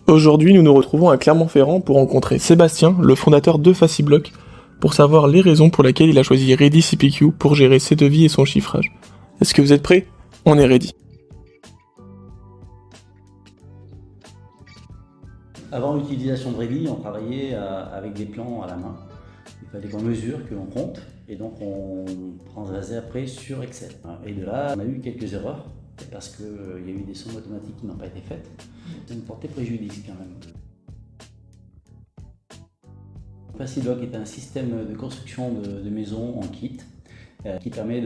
Aujourd'hui, nous nous retrouvons à Clermont-Ferrand pour rencontrer Sébastien, le fondateur de FaciBlock, pour savoir les raisons pour lesquelles il a choisi Ready CPQ pour gérer ses devis et son chiffrage. Est-ce que vous êtes prêts? On est ready. Avant l'utilisation de Ready, on travaillait avec des plans à la main. Il fallait qu'on mesure, que l'on compte, et donc on transvasait après sur Excel. Et de là, on a eu quelques erreurs, parce qu'il y a eu des sommes automatiques qui n'ont pas été faites. Ça nous portait préjudice quand même. FaciBlock est un système de construction de maisons en kit qui permet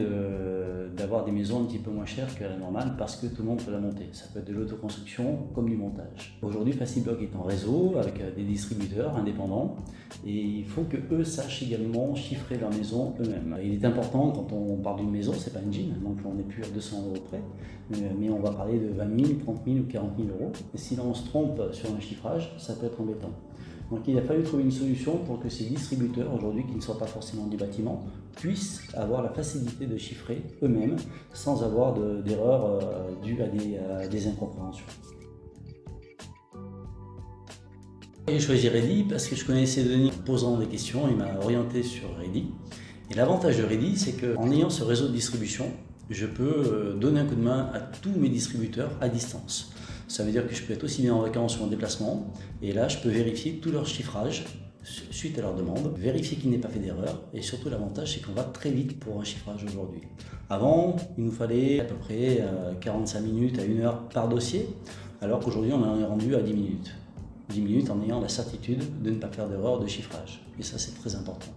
d'avoir des maisons un petit peu moins chères que la normale parce que tout le monde peut la monter. Ça peut être de l'autoconstruction comme du montage. Aujourd'hui, FaciBlock est en réseau avec des distributeurs indépendants et il faut qu'eux sachent également chiffrer leur maison eux-mêmes. Il est important quand on parle d'une maison, c'est pas une jean, donc on n'est plus à 200 € près, mais on va parler de 20 000, 30 000 ou 40 000 euros. Et si l'on se trompe sur un chiffrage, ça peut être embêtant. Donc il a fallu trouver une solution pour que ces distributeurs, aujourd'hui qui ne sont pas forcément du bâtiment, puissent avoir la facilité de chiffrer eux-mêmes sans avoir d'erreurs dues à des incompréhensions. J'ai choisi Ready parce que je connaissais Denis en posant des questions, il m'a orienté sur Ready. Et l'avantage de Ready, c'est qu'en ayant ce réseau de distribution, je peux donner un coup de main à tous mes distributeurs à distance. Ça veut dire que je peux être aussi bien en vacances ou en déplacement, et là je peux vérifier tout leur chiffrage suite à leur demande, vérifier qu'il n'ait pas fait d'erreur, et surtout l'avantage c'est qu'on va très vite pour un chiffrage aujourd'hui. Avant, il nous fallait à peu près 45 minutes à 1 heure par dossier, alors qu'aujourd'hui on en est rendu à 10 minutes. 10 minutes en ayant la certitude de ne pas faire d'erreur de chiffrage, et ça c'est très important.